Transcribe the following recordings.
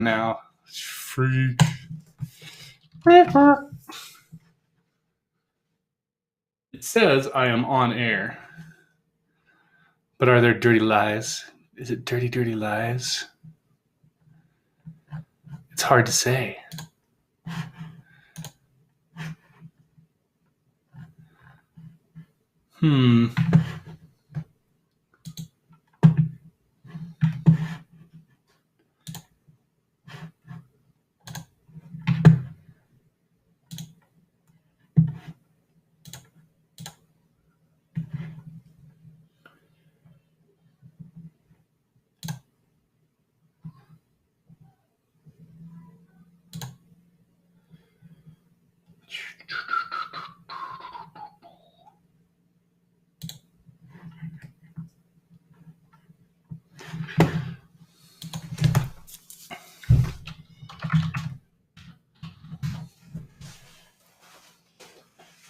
now. Freak. It says I am on air. But are there dirty lies? Is it dirty, dirty lies? It's hard to say.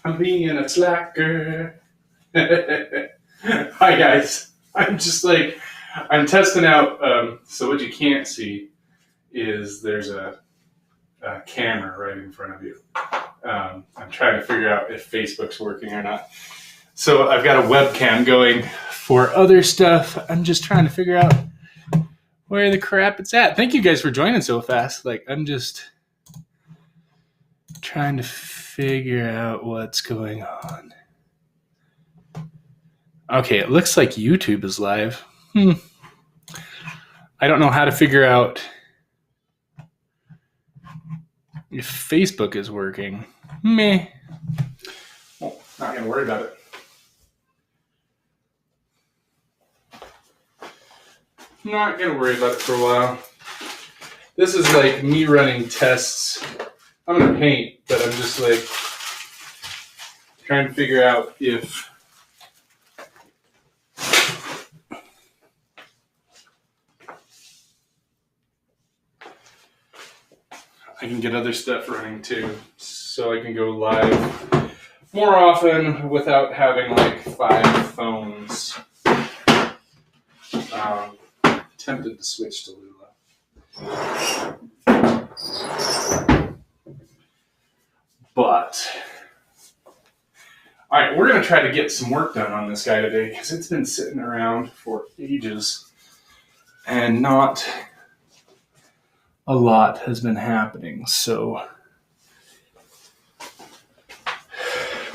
I'm being a slacker. Hi guys. I'm testing out. So what you can't see is there's a camera right in front of you. I'm trying to figure out if Facebook's working or not. So I've got a webcam going for other stuff. I'm just trying to figure out where the crap it's at. Thank you guys for joining so fast. I'm just trying to figure out what's going on. Okay, it looks like YouTube is live. I don't know how to figure out if Facebook is working. Meh. Well, not gonna worry about it. Not gonna worry about it for a while. This is like me running tests. I'm gonna paint, but I'm just trying to figure out if I can get other stuff running too, so I can go live more often without having 5 phones. Tempted to switch to Lula. But, all right, we're going to try to get some work done on this guy today because it's been sitting around for ages and not a lot has been happening. So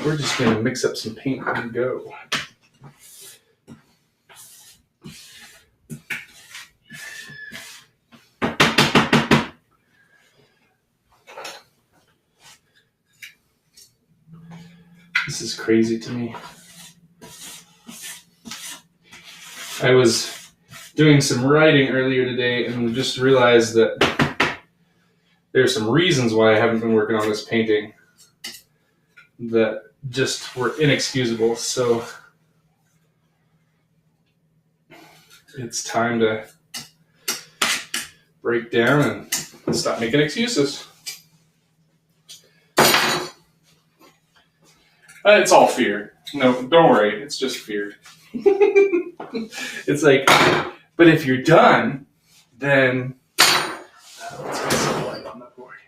we're just going to mix up some paint and go. This is crazy to me. I was doing some writing earlier today and just realized that there's some reasons why I haven't been working on this painting that just were inexcusable. So it's time to break down and stop making excuses. It's all fear. No, don't worry. It's just fear. It's but if you're done, then let's get some light on the board.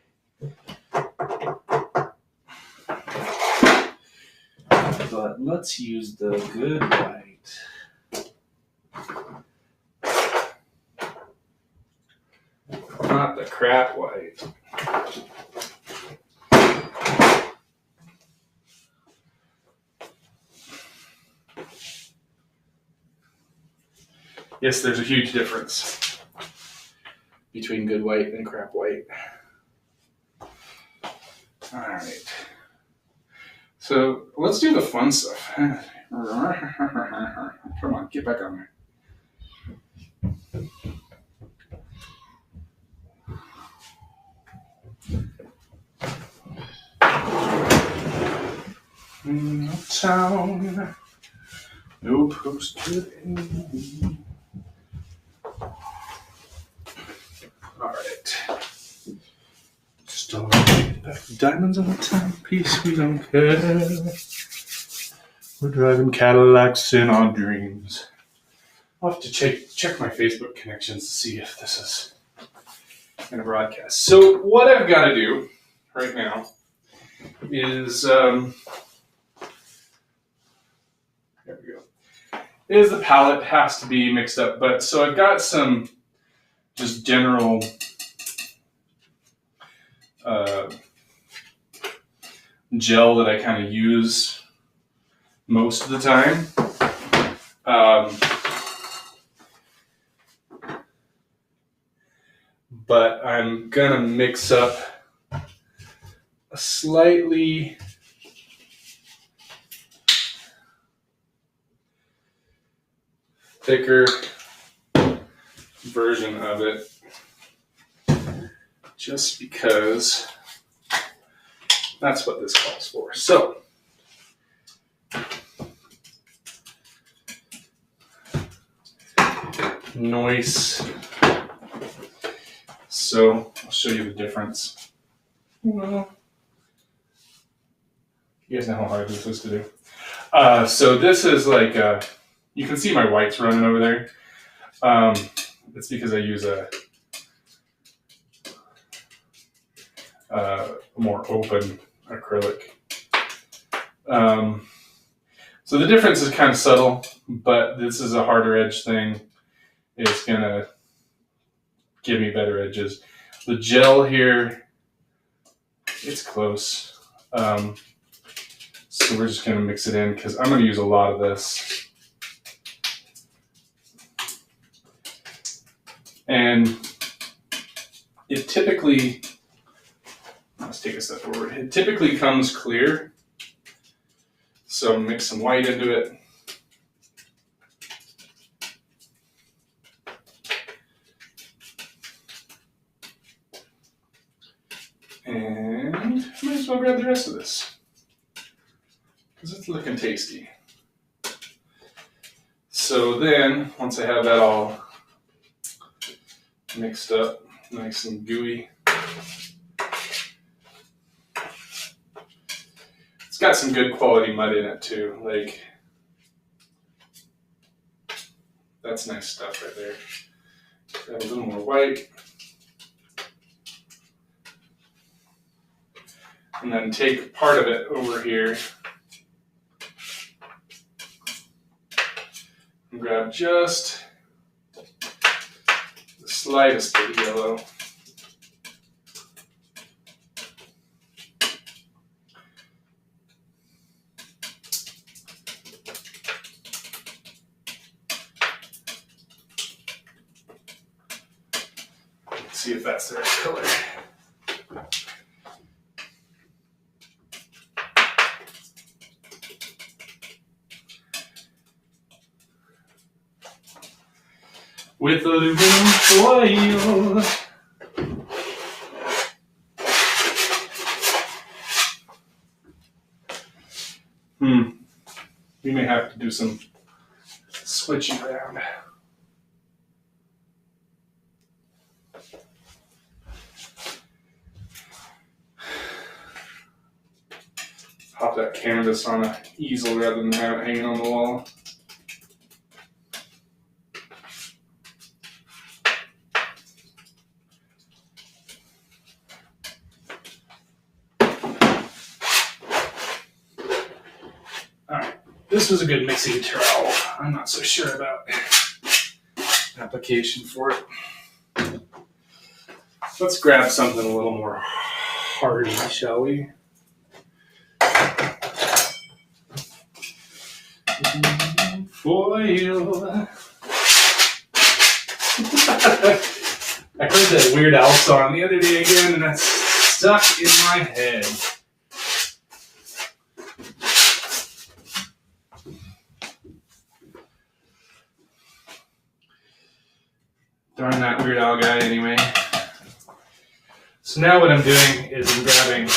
But let's use the good white. Not the crap white. Yes, there's a huge difference between good white and crap white. All right. So let's do the fun stuff. Come on, get back on there. No town, no poster. All right. Still back to diamonds on the timepiece. We don't care. We're driving Cadillacs in our dreams. I'll have to check my Facebook connections to see if this is in a broadcast. So what I've got to do right now is, there we go, is the palette has to be mixed up. But so I've got some just general gel that I kind of use most of the time. But I'm gonna mix up a slightly thicker version of it, just because that's what this calls for. So noise. So I'll show you the difference. Well, you guys know how hard this is to do. So this is like, you can see my whites running over there. It's because I use a more open acrylic. So the difference is kind of subtle, but this is a harder edge thing. It's gonna give me better edges. The gel here, it's close. So we're just gonna mix it in because I'm gonna use a lot of this. And it typically, let's take a step forward. It typically comes clear. So mix some white into it. And I might as well grab the rest of this because it's looking tasty. So then, once I have that all mixed up, nice and gooey, it's got some good quality mud in it too. Like, that's nice stuff right there. Grab a little more white. And then take part of it over here and grab just the slightest bit of yellow. Let's see if that's the right color. With aluminum foil. We may have to do some switching around. Pop that canvas on an easel rather than have it hanging on the wall. This was a good mixing trowel. I'm not so sure about application for it. Let's grab something a little more hardy, shall we? Foil. I heard that Weird Al song the other day again, and that's stuck in my head. Darn that Weird Al guy anyway. So now what I'm doing is I'm grabbing,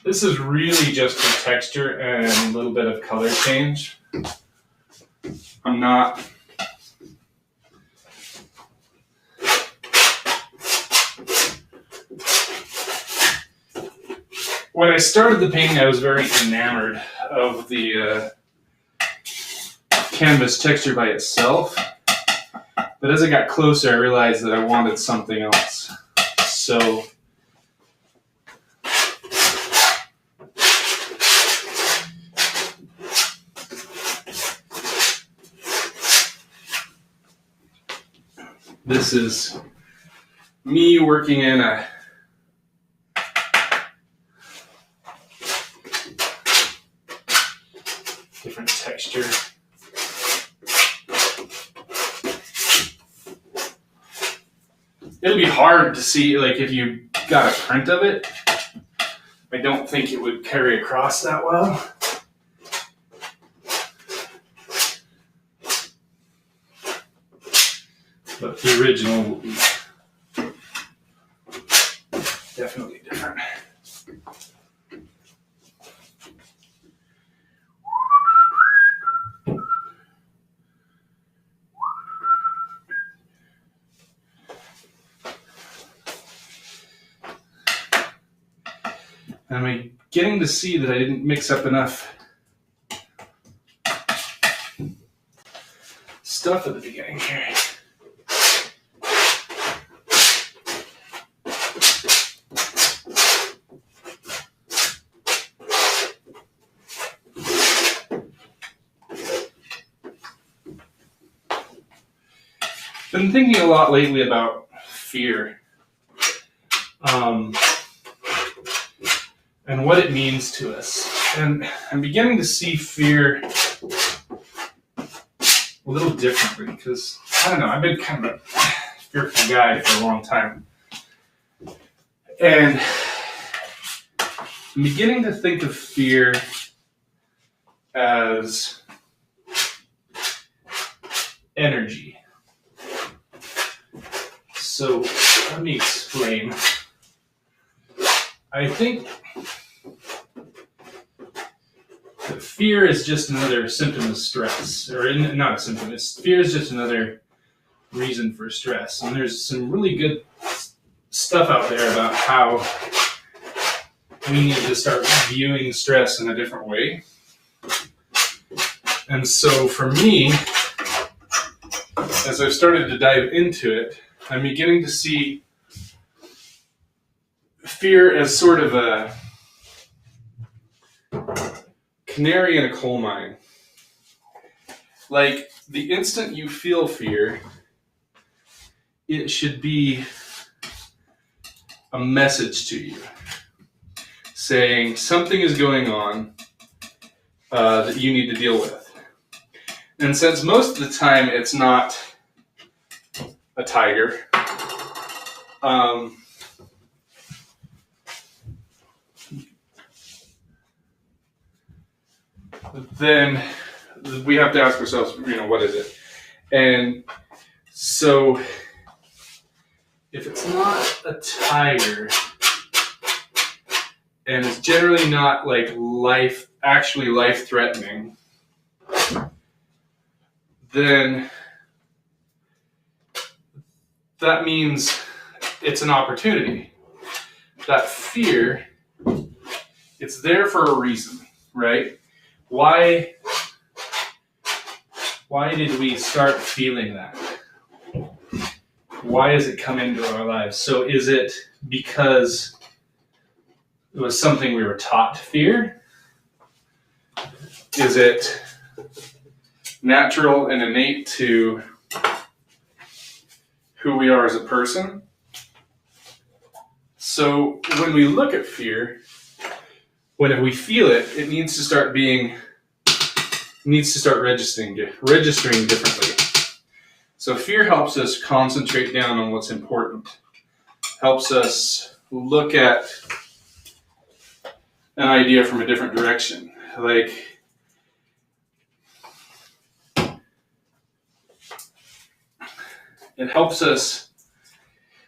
this is really just for texture and a little bit of color change. I'm not, when I started the painting, I was very enamored of the canvas texture by itself. But as I got closer, I realized that I wanted something else. So this is me working in a different texture. It'll be hard to see, like, if you got a print of it. I don't think it would carry across that well. But the original will be definitely different. And I'm getting to see that I didn't mix up enough stuff at the beginning here. Been thinking a lot lately about fear, and what it means to us. And I'm beginning to see fear a little differently because, I don't know, I've been kind of a fearful guy for a long time. And I'm beginning to think of fear as energy. So let me explain. I think that fear is just another symptom of stress, or not a symptom. Fear is just another reason for stress. And there's some really good stuff out there about how we need to start viewing stress in a different way. And so for me, as I've started to dive into it, I'm beginning to see fear as sort of a canary in a coal mine. Like, the instant you feel fear, it should be a message to you saying something is going on that you need to deal with. And since most of the time it's not a tiger, then we have to ask ourselves, what is it? And so if it's not a tiger, and it's generally not like actually life-threatening, then that means it's an opportunity. That fear, it's there for a reason, right? Why did we start feeling that? Why does it come into our lives? So is it because it was something we were taught to fear? Is it natural and innate to who we are as a person? So when we look at fear, when we feel it, it needs to start registering differently. So fear helps us concentrate down on what's important, helps us look at an idea from a different direction. Like, it helps us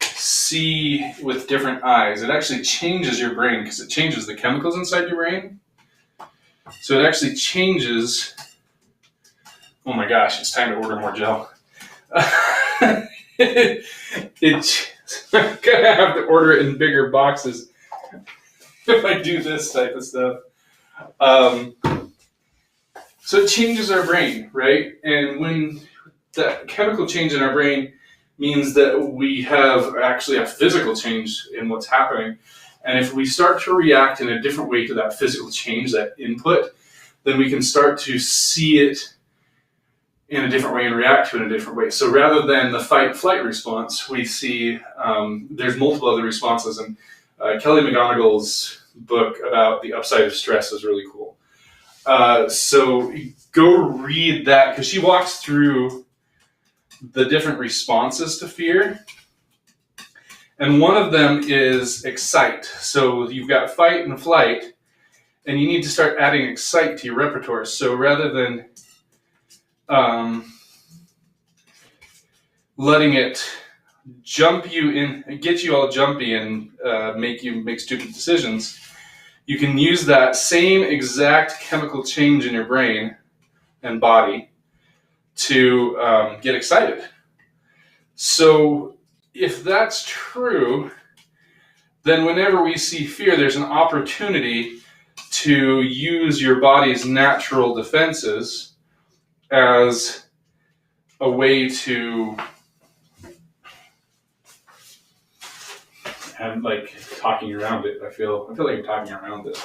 see with different eyes. It actually changes your brain because it changes the chemicals inside your brain. So it actually changes. Oh my gosh, it's time to order more gel. I'm gonna have to order it in bigger boxes if I do this type of stuff. So it changes our brain, right? And when that chemical change in our brain means that we have actually a physical change in what's happening. And if we start to react in a different way to that physical change, that input, then we can start to see it in a different way and react to it in a different way. So rather than the fight-flight response, we see there's multiple other responses. And Kelly McGonigal's book about the upside of stress is really cool. So go read that, because she walks through the different responses to fear. And one of them is excite. So you've got fight and flight, and you need to start adding excite to your repertoire. So rather than letting it jump you in, get you all jumpy and make you make stupid decisions, you can use that same exact chemical change in your brain and body to get excited. So if that's true, then whenever we see fear, there's an opportunity to use your body's natural defenses as a way to, I'm like talking around it. I feel like I'm talking around it.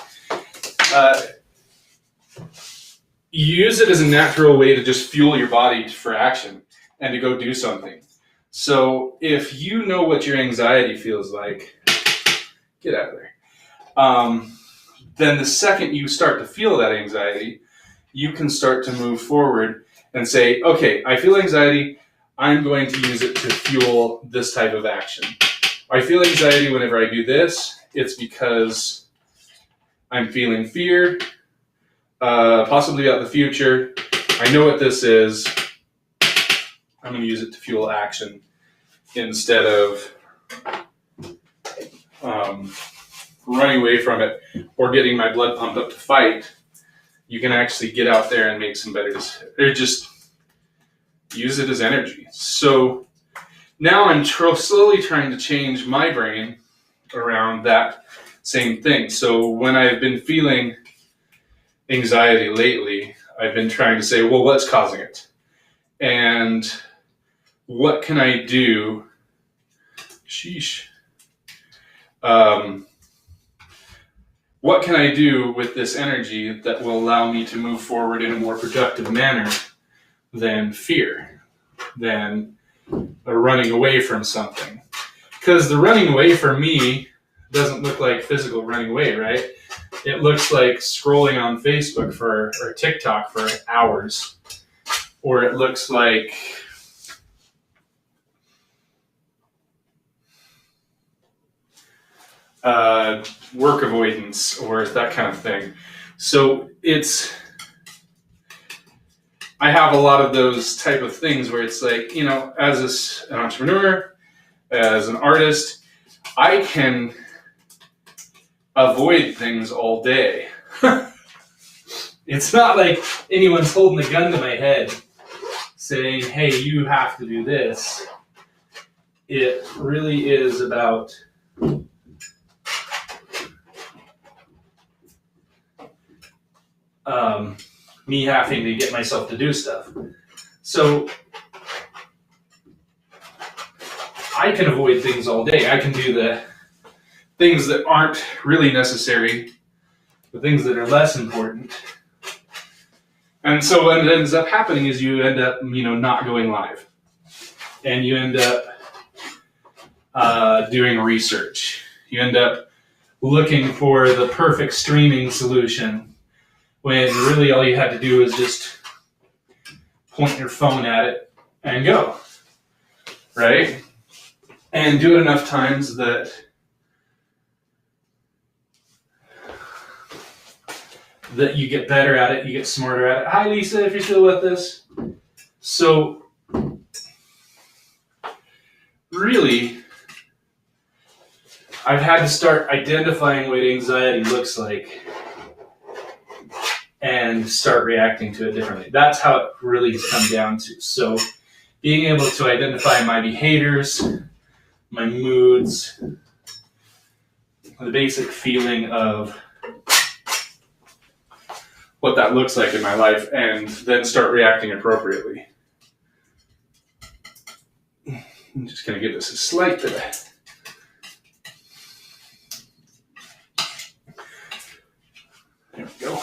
Use it as a natural way to just fuel your body for action and to go do something. So if you know what your anxiety feels like, get out of there. Then the second you start to feel that anxiety, you can start to move forward and say, okay, I feel anxiety. I'm going to use it to fuel this type of action. I feel anxiety whenever I do this. It's because I'm feeling fear, possibly about the future. I know what this is. I'm going to use it to fuel action instead of running away from it or getting my blood pumped up to fight. You can actually get out there and make some better decisions, or just use it as energy. So now I'm slowly trying to change my brain around that same thing. So when I've been feeling anxiety lately, I've been trying to say, well, what's causing it? And what can I do? What can I do with this energy that will allow me to move forward in a more productive manner than fear, than running away from something? Because the running away for me doesn't look like physical running away, right? It looks like scrolling on Facebook or TikTok for hours. Or it looks like work avoidance or that kind of thing. So I have a lot of those type of things where it's like, as an entrepreneur, as an artist, I can avoid things all day. It's not like anyone's holding a gun to my head saying, hey, you have to do this. It really is about me having to get myself to do stuff. So I can avoid things all day. I can do the things that aren't really necessary, the things that are less important. And so what ends up happening is you end up, not going live. And you end up doing research. You end up looking for the perfect streaming solution when really all you had to do was just point your phone at it and go, right? And do it enough times that you get better at it, you get smarter at it. Hi, Lisa, if you're still with us. So, really, I've had to start identifying what anxiety looks like and start reacting to it differently. That's how it really has come down to. So, being able to identify my behaviors, my moods, the basic feeling of what that looks like in my life, and then start reacting appropriately. I'm just going to give this a slight bit of... There we go.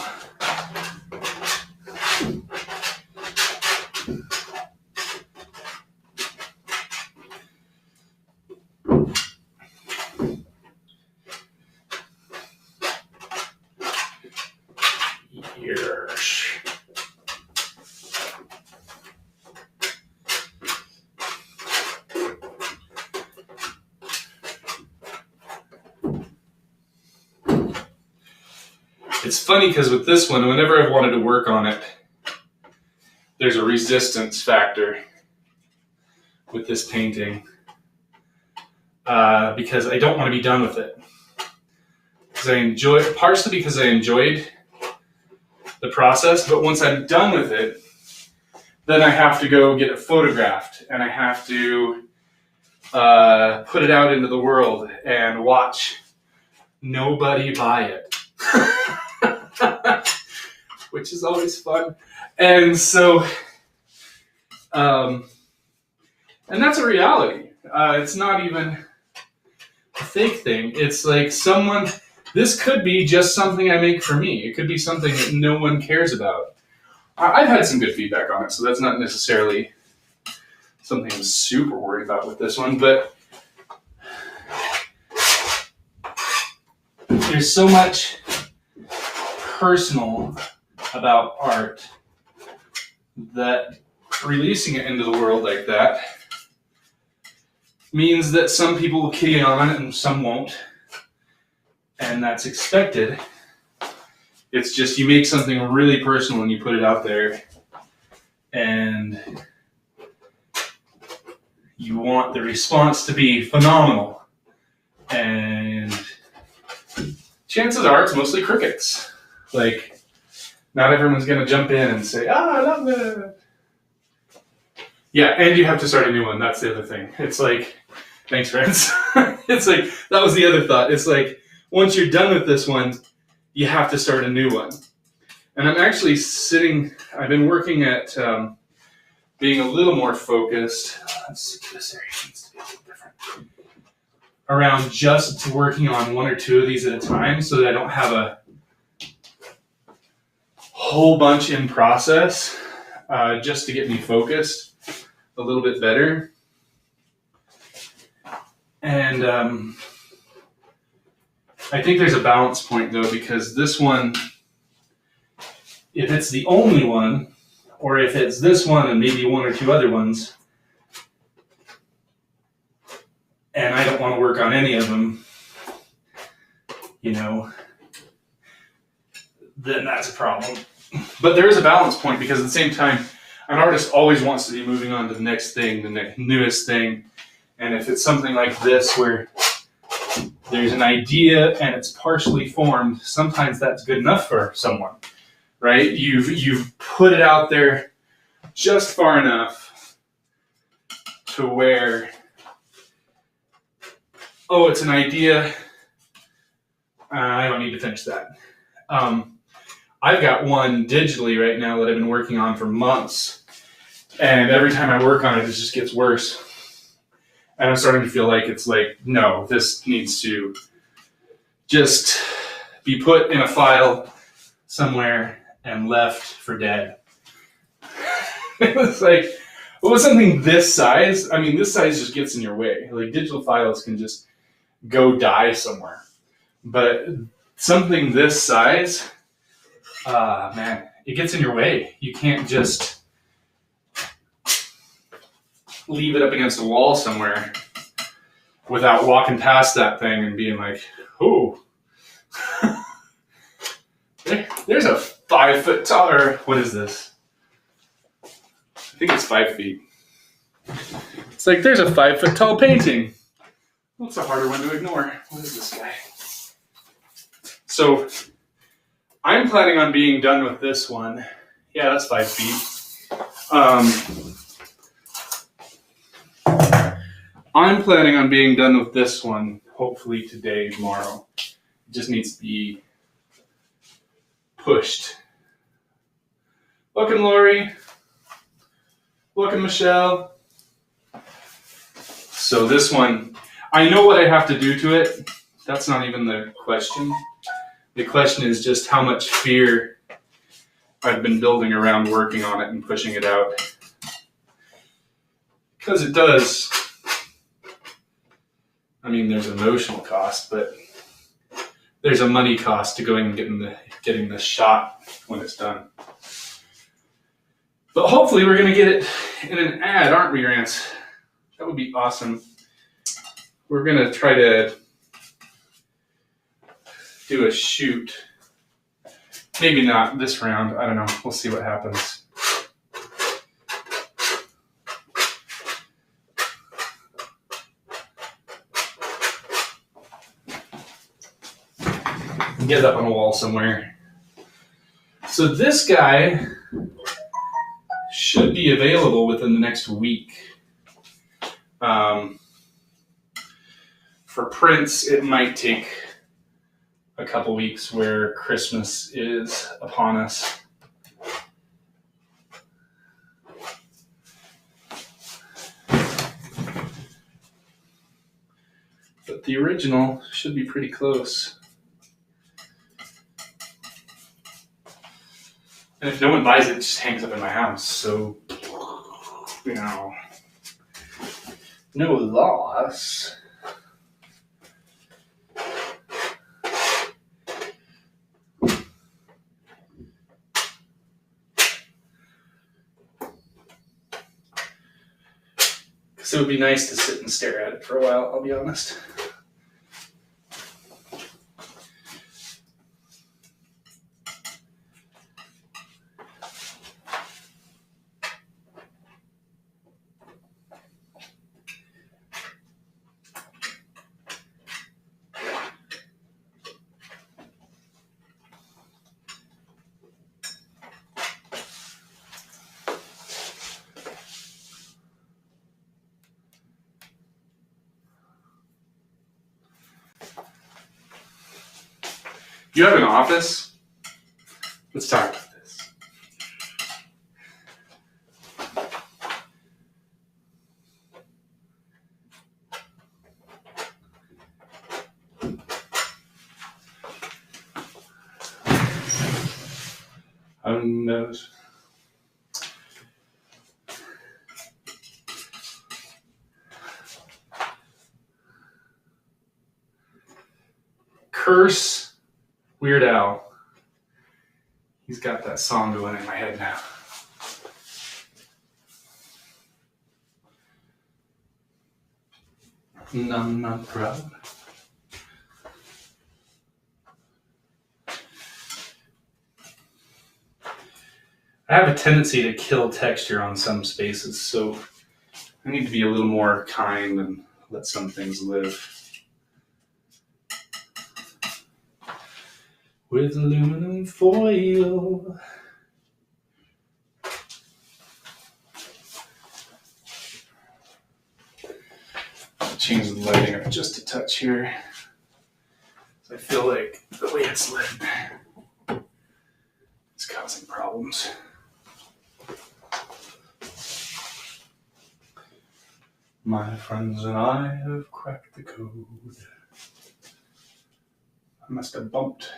It's funny because with this one, whenever I've wanted to work on it, there's a resistance factor with this painting because I don't want to be done with it. Partially because I enjoyed the process, but once I'm done with it, then I have to go get it photographed and I have to put it out into the world and watch nobody buy it. Which is always fun. And so, and that's a reality. It's not even a fake thing. It's like this could be just something I make for me. It could be something that no one cares about. I've had some good feedback on it, so that's not necessarily something I'm super worried about with this one, but there's so much personal about art that releasing it into the world like that means that some people will key on it and some won't, and that's expected. It's just you make something really personal and you put it out there and you want the response to be phenomenal, and chances are it's mostly crickets. Like, not everyone's going to jump in and say, I love it. Yeah, and you have to start a new one. That's the other thing. It's like, thanks, friends. It's like, that was the other thought. It's like, once you're done with this one, you have to start a new one. And I'm actually I've been working at being a little more focused. Let's see, this area needs to be a little different. Around just working on one or two of these at a time so that I don't have a whole bunch in process, just to get me focused a little bit better. And I think there's a balance point though, because this one, if it's the only one, or if it's this one and maybe one or two other ones, and I don't want to work on any of them, then that's a problem. But there is a balance point because at the same time, an artist always wants to be moving on to the next thing, the newest thing. And if it's something like this where there's an idea and it's partially formed, sometimes that's good enough for someone, right? You've put it out there just far enough to where, oh, it's an idea. I don't need to finish that. I've got one digitally right now that I've been working on for months. And every time I work on it, it just gets worse. And I'm starting to feel like it's like, no, this needs to just be put in a file somewhere and left for dead. It's like, what was something this size? I mean, this size just gets in your way. Like, digital files can just go die somewhere. But something this size, man, it gets in your way. You can't just leave it up against a wall somewhere without walking past that thing and being like, oh, there's a 5 foot tall, or what is this? I think it's 5 feet. It's like, there's a 5 foot tall painting. What's a harder one to ignore? What is this guy? So I'm planning on being done with this one. Yeah, that's 5 feet. I'm planning on being done with this one, hopefully today, tomorrow. It just needs to be pushed. Welcome, Lori. Welcome, Michelle. So this one, I know what I have to do to it. That's not even the question. The question is just how much fear I've been building around working on it and pushing it out. Because it does. I mean, there's emotional cost, but there's a money cost to going and getting this shot when it's done. But hopefully we're going to get it in an ad, aren't we, Rance? That would be awesome. We're going to try to do a shoot. Maybe not this round. I don't know. We'll see what happens. Get it up on a wall somewhere. So this guy should be available within the next week. For prints, it might take a couple weeks where Christmas is upon us. But the original should be pretty close. And if no one buys it, it just hangs up in my house. So, you know, no loss. Because it would be nice to sit and stare at it for a while, I'll be honest. You have an office? Let's talk about this. Who knows? Curse Weird Al. He's got that song going in my head now. And I'm not proud. I have a tendency to kill texture on some spaces, so I need to be a little more kind and let some things live. With aluminum foil. Change the lighting up just a touch here. I feel like the way it's lit is causing problems. My friends and I have cracked the code. I must have bumped.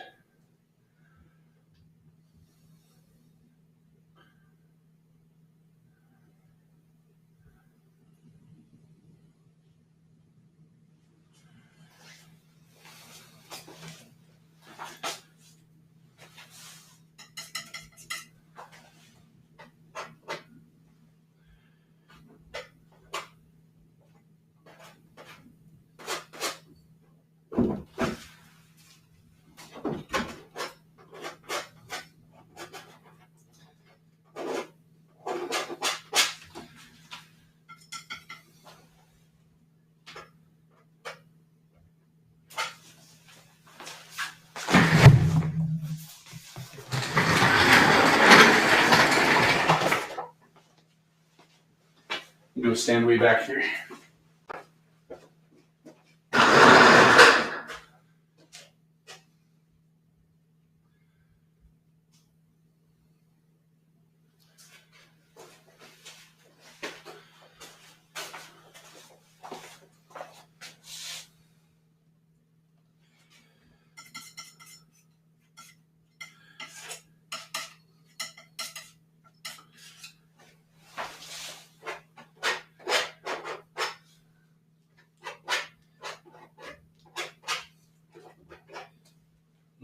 Go stand way back here.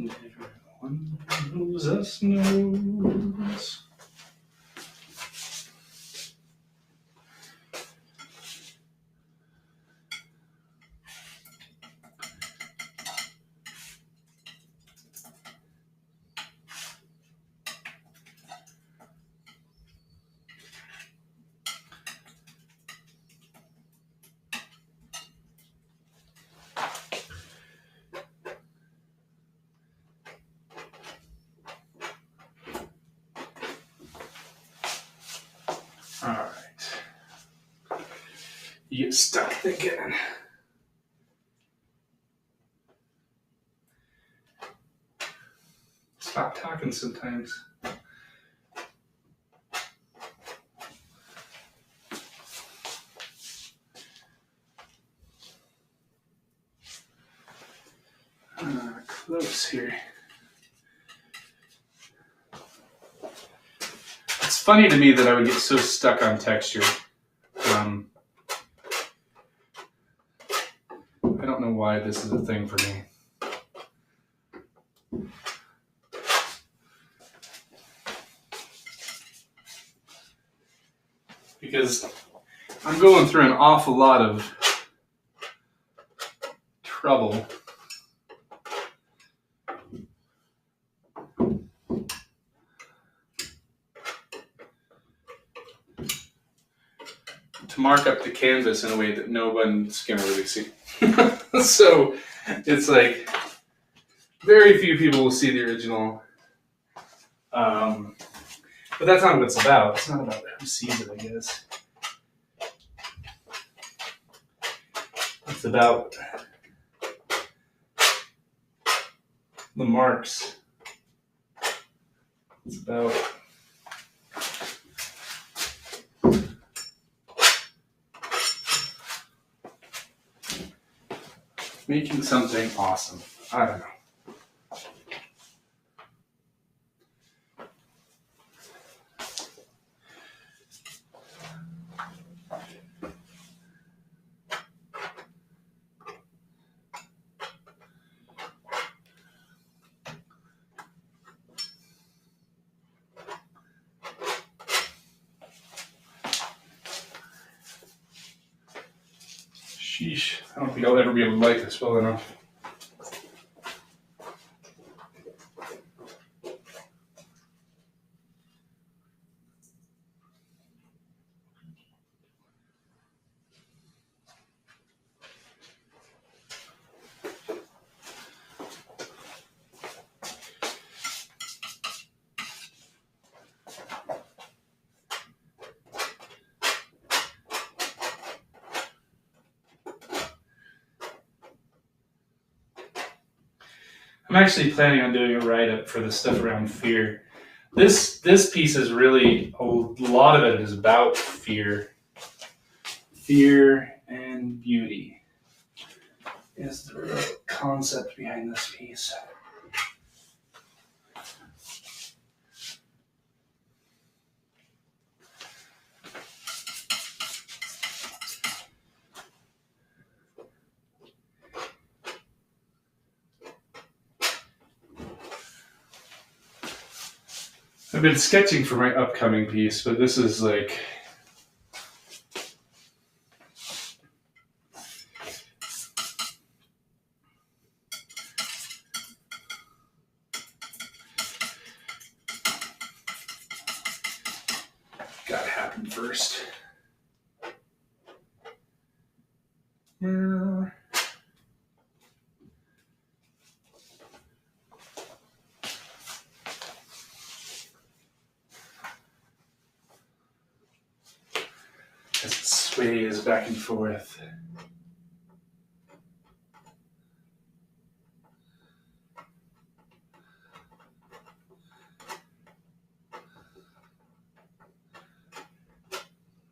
Everyone knows us knows. All right. You get stuck thinking. Stop talking sometimes. Close here. It's funny to me that I would get so stuck on texture. I don't know why this is a thing for me. Because I'm going through an awful lot of trouble to mark up the canvas in a way that no one's going to really see. So it's like very few people will see the original. But that's not what it's about. It's not about who sees it, I guess. It's about the marks. It's about making something awesome. I don't know. Sheesh. I don't think I'll ever be able to light this well enough. I'm actually planning on doing a write-up for the stuff around fear. This piece is really, a lot of it is about fear. Fear and beauty is the real concept behind this piece. I've been sketching for my upcoming piece, but this is like gotta happen first. As it sways back and forth.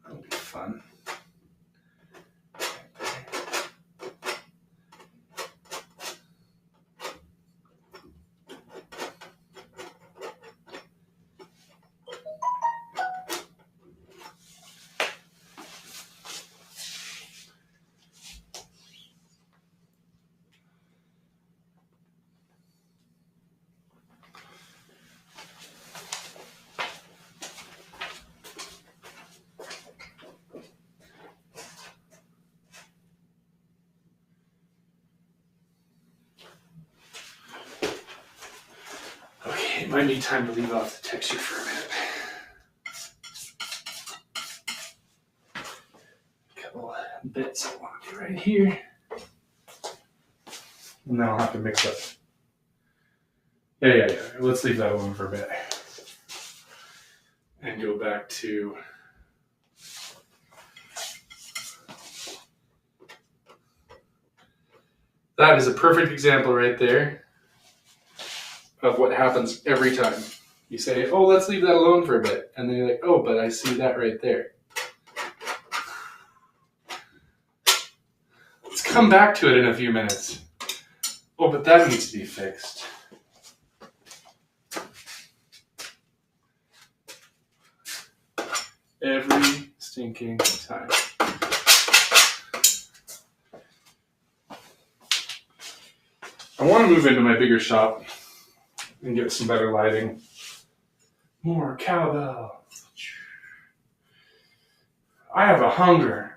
That'll be fun. it might be time to leave off the texture for a minute. A couple bits I want to do right here. And then I'll have to mix up. Yeah. Let's leave that alone for a bit. And go back to that is a perfect example right there of what happens every time. You say, oh, let's leave that alone for a bit. And then you're like, oh, but I see that right there. Let's come back to it in a few minutes. Oh, but that needs to be fixed. Every stinking time. I want to move into my bigger shop and get some better lighting. More cowbell. I have a hunger.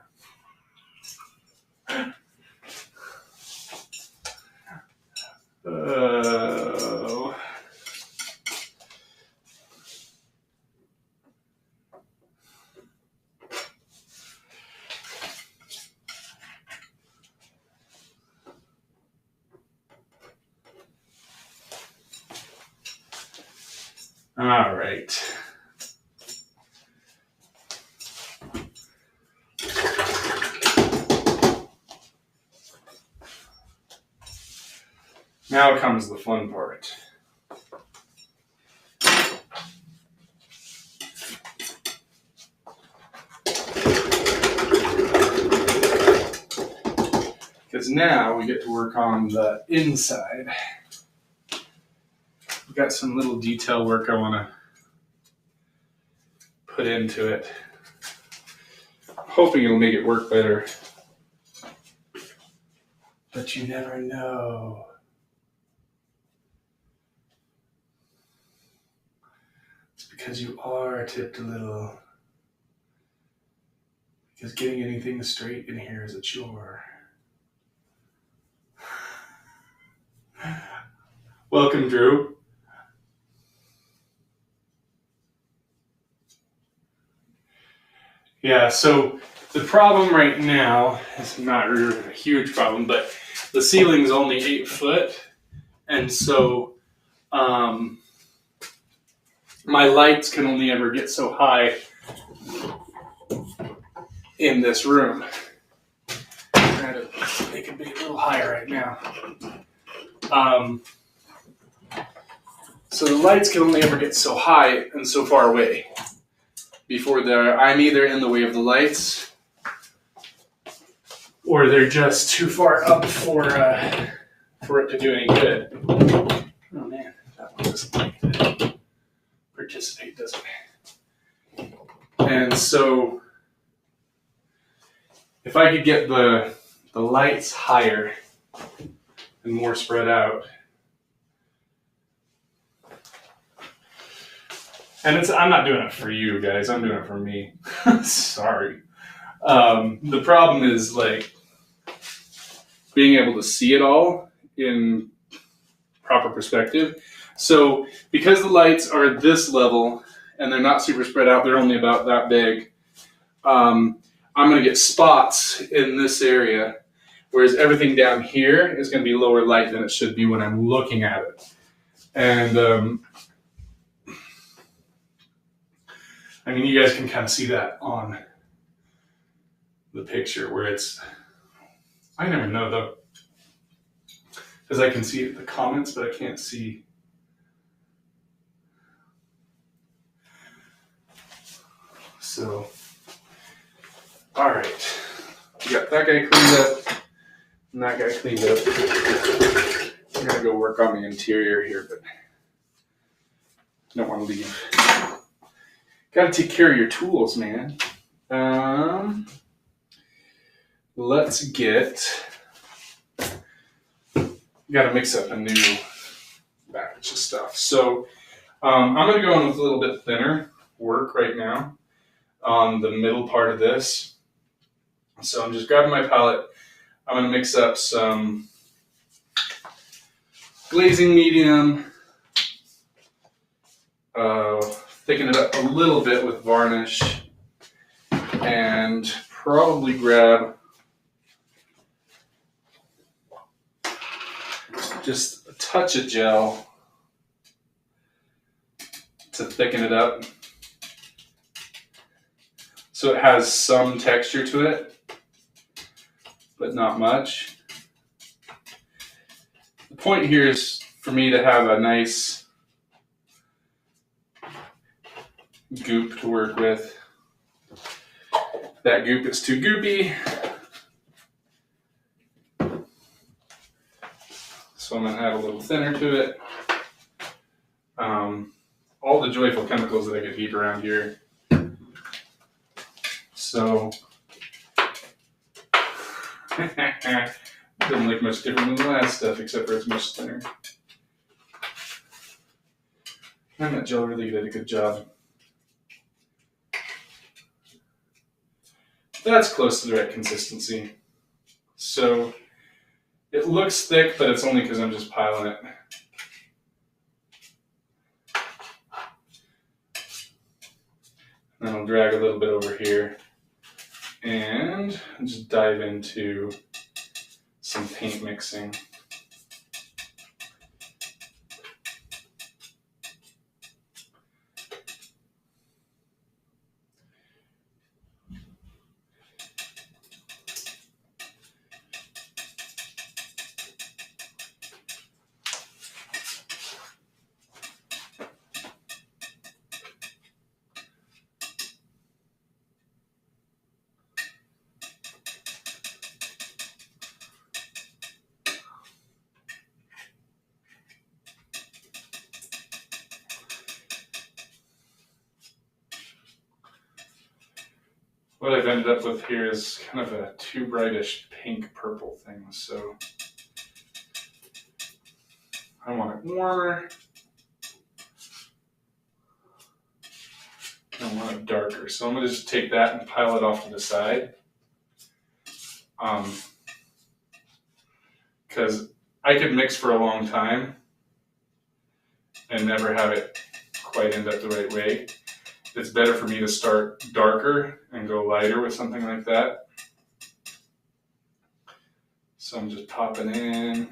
All right. Now comes the fun part. Because now we get to work on the inside. We've got some little detail work I want to put into it. Hoping it'll make it work better. But you never know. It's because you are tipped a little. Because getting anything straight in here is a chore. Welcome, Drew. Yeah, so the problem right now is not really a huge problem, but the ceiling's only 8 foot, and so my lights can only ever get so high in this room. They could be a little higher right now. So the lights can only ever get so high and so far away before I'm either in the way of the lights or they're just too far up for it to do any good. Oh man, that one doesn't like to participate, does it? And so if I could get the lights higher and more spread out, and I'm not doing it for you guys, I'm doing it for me. Sorry. The problem is like being able to see it all in proper perspective. So because the lights are at this level and they're not super spread out, they're only about that big, I'm going to get spots in this area, whereas everything down here is going to be lower light than it should be when I'm looking at it. And I mean, you guys can kind of see that on the picture where it's, I never know though, because I can see the comments, but I can't see. So, all right, we got that guy cleaned up and that guy cleaned up. I'm gonna go work on the interior here, but I don't want to leave. Got to take care of your tools, man. Let's get. Got to mix up a new batch of stuff. So I'm going to go in with a little bit thinner work right now on the middle part of this. So I'm just grabbing my palette. I'm going to mix up some glazing medium, thicken it up a little bit with varnish, and probably grab just a touch of gel to thicken it up so it has some texture to it, but not much. The point here is for me to have a nice goop to work with. If that goop is too goopy, so I'm going to add a little thinner to it. All the joyful chemicals that I could heat around here. So, doesn't look much different than the last stuff, except for it's much thinner. And that gel really did a good job. That's close to the right consistency. So, it looks thick, but it's only because I'm just piling it. And then I'll drag a little bit over here and just dive into some paint mixing. What I've ended up with here is kind of a too brightish pink purple thing, so I want it warmer. I want it darker, so I'm going to just take that and pile it off to the side. Because I could mix for a long time and never have it quite end up the right way. It's better for me to start darker and go lighter with something like that. So I'm just popping in,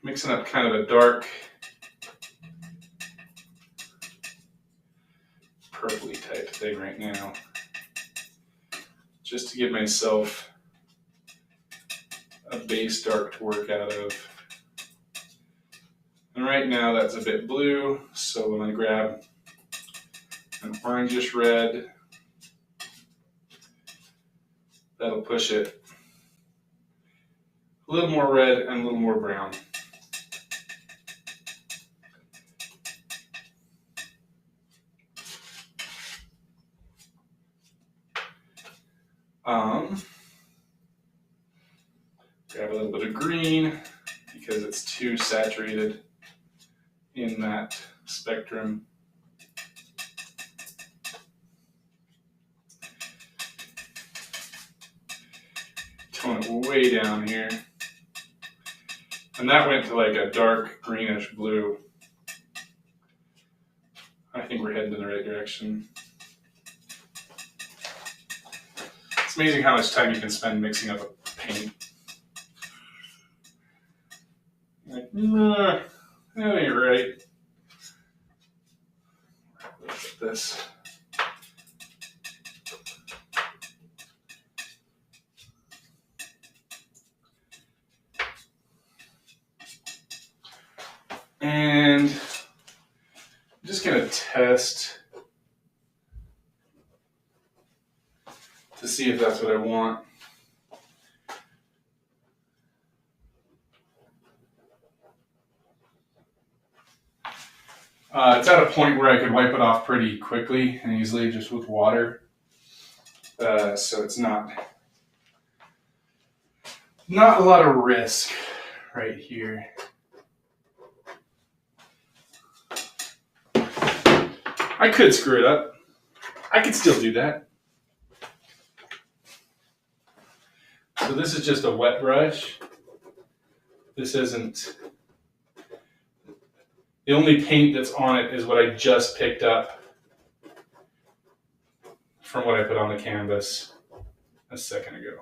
mixing up kind of a dark purpley type thing right now, just to give myself a base dark to work out of. And right now that's a bit blue, so I'm going to grab an orangish red. That'll push it a little more red and a little more brown. Grab a little bit of green because it's too saturated in that spectrum. Tone it way down here. And that went to like a dark greenish blue. I think we're heading in the right direction. It's amazing how much time you can spend mixing up a paint. Like, nah, that ain't right. Look at this. And I'm just going to test to see if that's what I want. It's at a point where I could wipe it off pretty quickly and easily just with water. So it's not a lot of risk right here. I could screw it up. I could still do that. So this is just a wet brush. This isn't The only paint that's on it is what I just picked up from what I put on the canvas a second ago.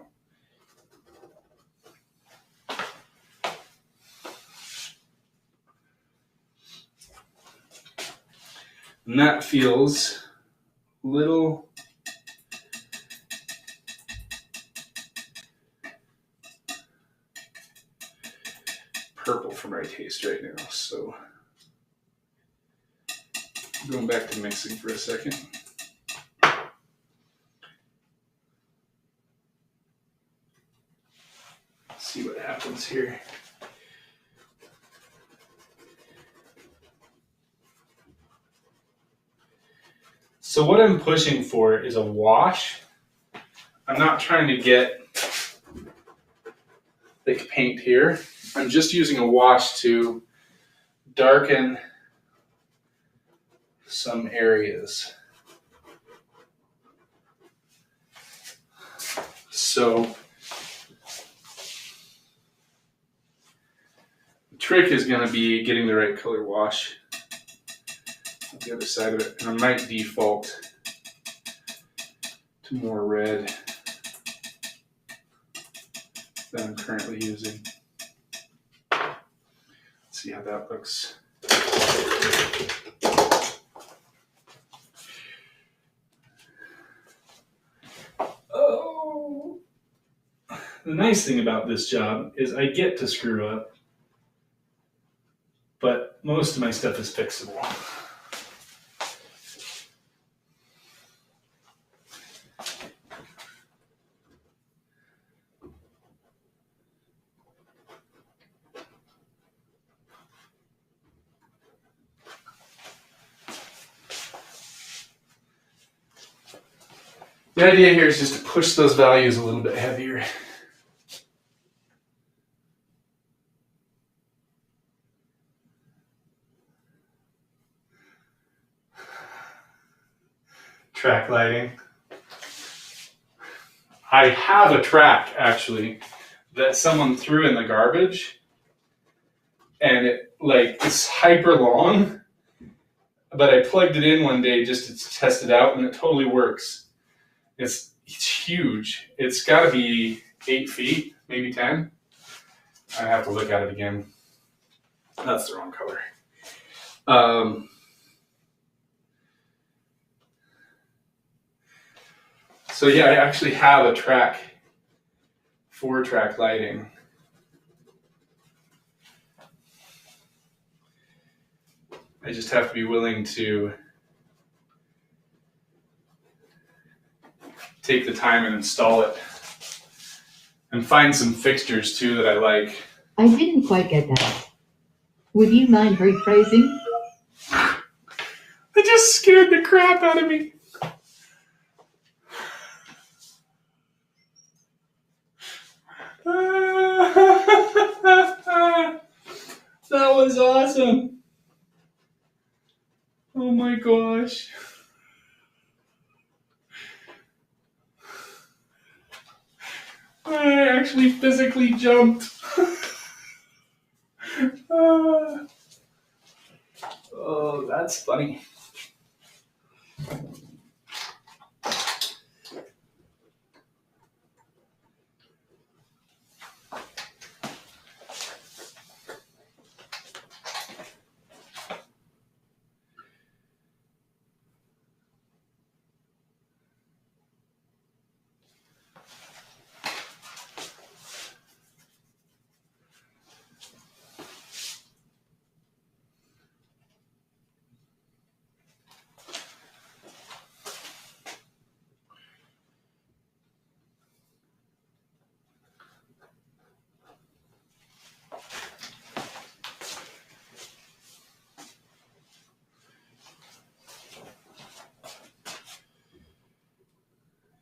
And that feels a little purple for my taste right now. So going back to mixing for a second. See what happens here. So what I'm pushing for is a wash. I'm not trying to get thick paint here. I'm just using a wash to darken some areas. So the trick is going to be getting the right color wash on the other side of it. And I might default to more red than I'm currently using. Let's see how that looks. Oh, the nice thing about this job is I get to screw up, but most of my stuff is fixable. The idea here is just to push those values a little bit heavier. Track lighting. I have a track actually that someone threw in the garbage, and it's hyper long, but I plugged it in one day just to test it out, and it totally works. It's huge. It's got to be 8 feet, maybe 10. I have to look at it again. That's the wrong color. So yeah, I actually have a track, 4-track lighting. I just have to be willing to take the time and install it, and find some fixtures too that I like. I didn't quite get that. Would you mind rephrasing? That just scared the crap out of me. That was awesome. Oh my gosh. I actually physically jumped. Oh, that's funny.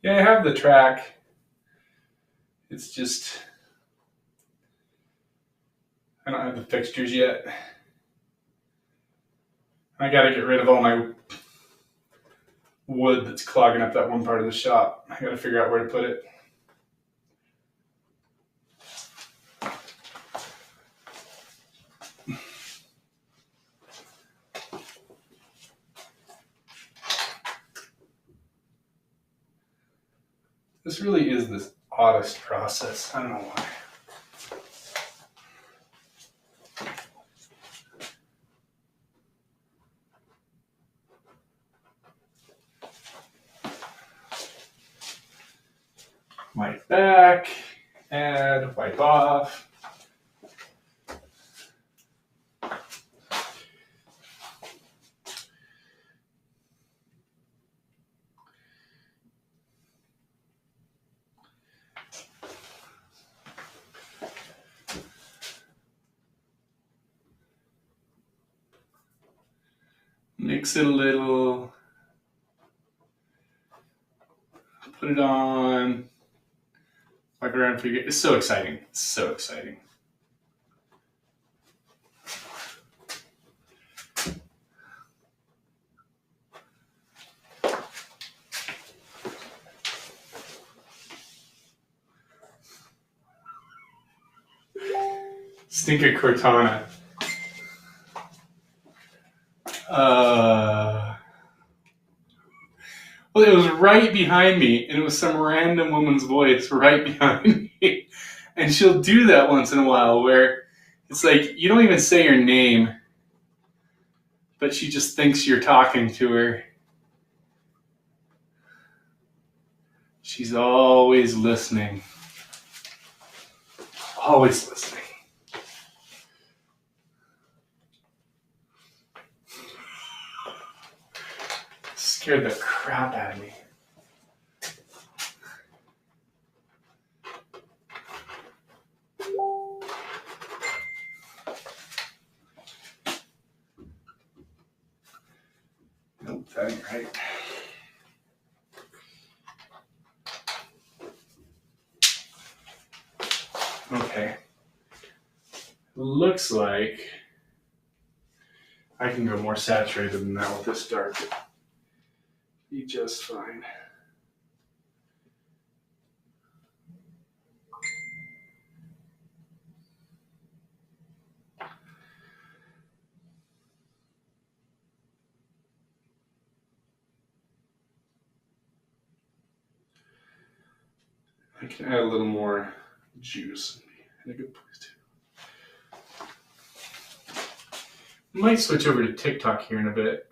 Yeah, I have the track. It's just, I don't have the fixtures yet. I gotta get rid of all my wood that's clogging up that one part of the shop. I gotta figure out where to put it. This really is the oddest process. I don't know why. Wipe back, add, wipe off. Mix it a little. Put it on. Walk around, figure. It's so exciting. It's so exciting. Stinker Cortana. Well, it was right behind me, and it was some random woman's voice right behind me. And she'll do that once in a while where it's like you don't even say her name, but she just thinks you're talking to her. She's always listening. Always listening. Scared the crap out of me. Nope, that ain't right. Okay. Looks like I can go more saturated than that with this dark. Be just fine. I can add a little more juice in a good place too. Might switch over to TikTok here in a bit.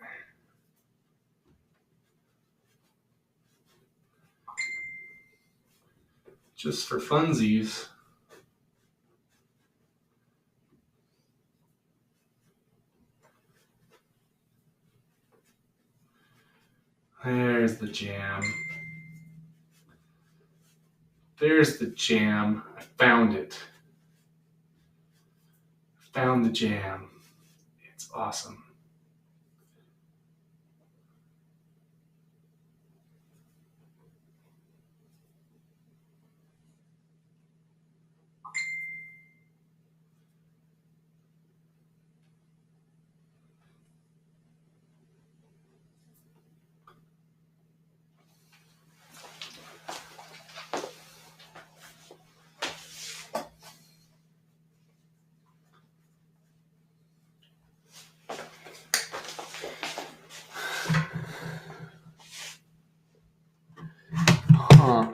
Just for funsies. There's the jam. There's the jam. I found it. I found the jam. It's awesome. Huh.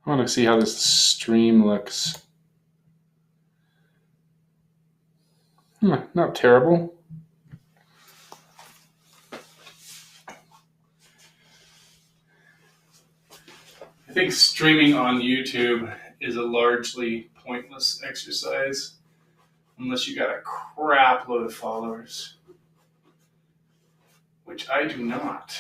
I want to see how this stream looks. Not terrible. I think streaming on YouTube is a largely pointless exercise unless you got a crap load of followers, which I do not.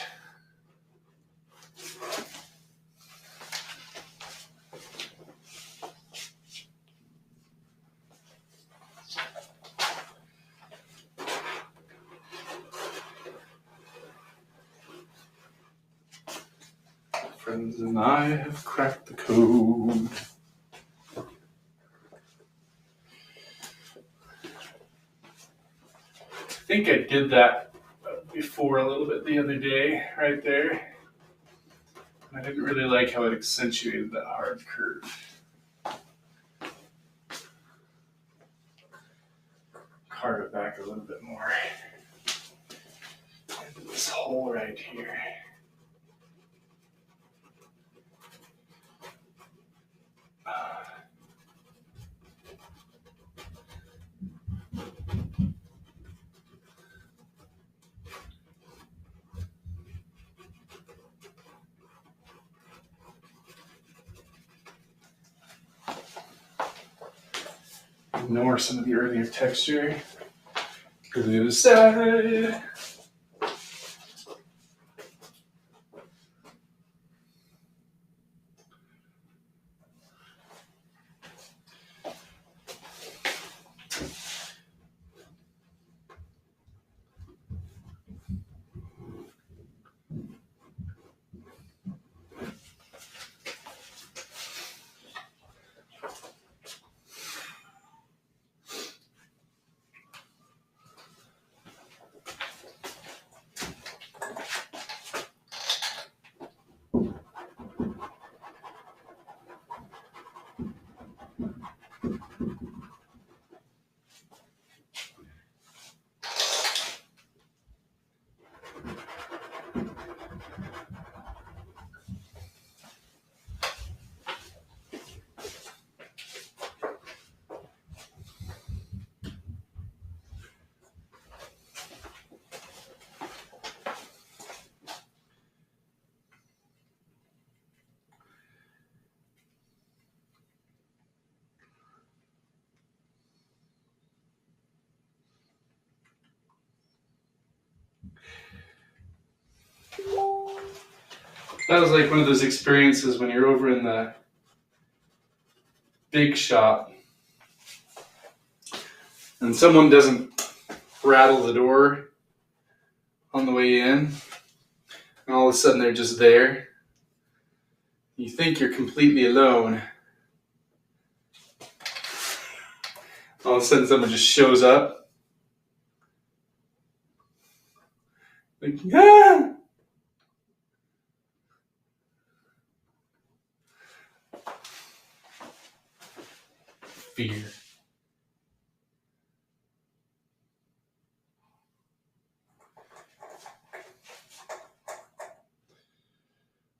Friends and I have cracked the code. I think I did that before a little bit the other day, right there. I didn't really like how it accentuated that hard curve. Carve it back a little bit more. hole right here. Ignore some of the earlier texture. Go to the other side. That was like one of those experiences when you're over in the big shop and someone doesn't rattle the door on the way in, and all of a sudden they're just there. You think you're completely alone. All of a sudden someone just shows up. Like, ah! Fear.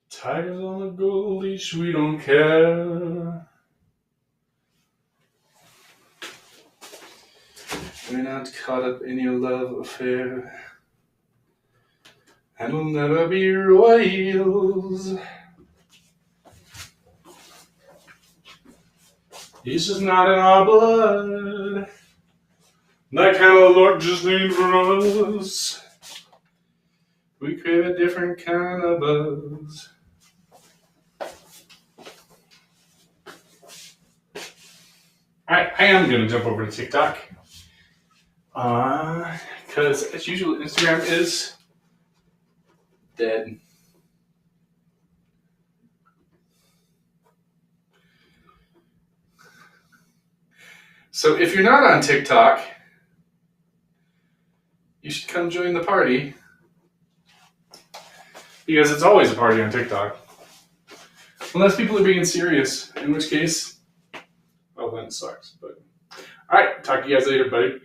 Tigers on the gold leash, we don't care. We're not caught up in your love affair. And we'll never be royals. This is not in our blood. That kind of luck just ain't for us. We crave a different kind of buzz. Alright, I am going to jump over to TikTok. Because as usual, Instagram is dead. So if you're not on TikTok, you should come join the party. Because it's always a party on TikTok. Unless people are being serious, in which case, well, then it sucks. But alright, talk to you guys later, buddy.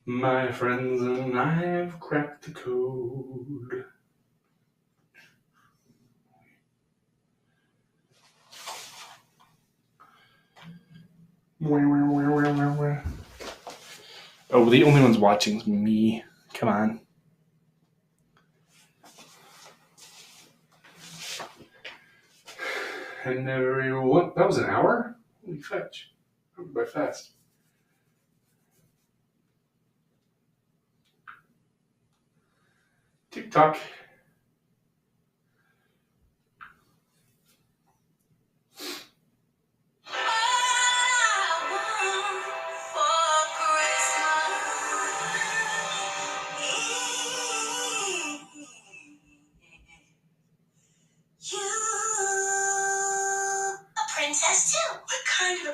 My friends and I have cracked the code. Oh, the only one's watching is me. Come on. And what? That was an hour? Holy fetch. I went by fast. TikTok.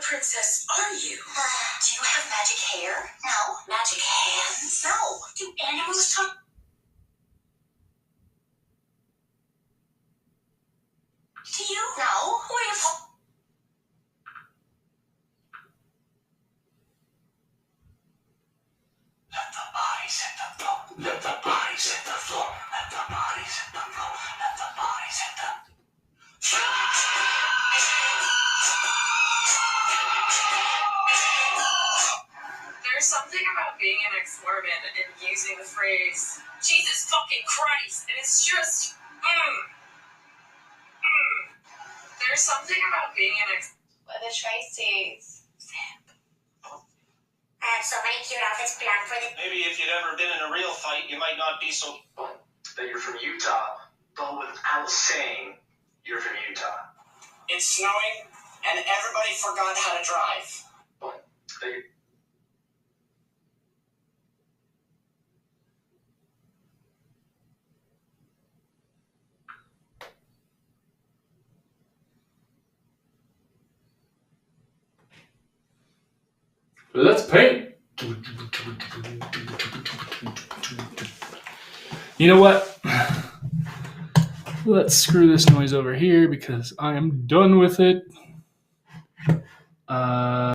princess are you? Do you have magic hair? No. Magic hands? No. Do animals talk? Do you? No. What are you? Let the bodies hit the floor. Let the bodies hit the floor. Let the bodies hit the floor. Let the bodies hit the There's something about being an ex-Mormon and using the phrase Jesus fucking Christ, and it's just There's something about being an ex. What the Tracy's. I have so many cute outfits planned for the. Maybe if you'd ever been in a real fight, you might not be so. That you're from Utah, but without saying you're from Utah. It's snowing, and everybody forgot how to drive. That you Let's paint. You know what? Let's screw this noise over here because I am done with it.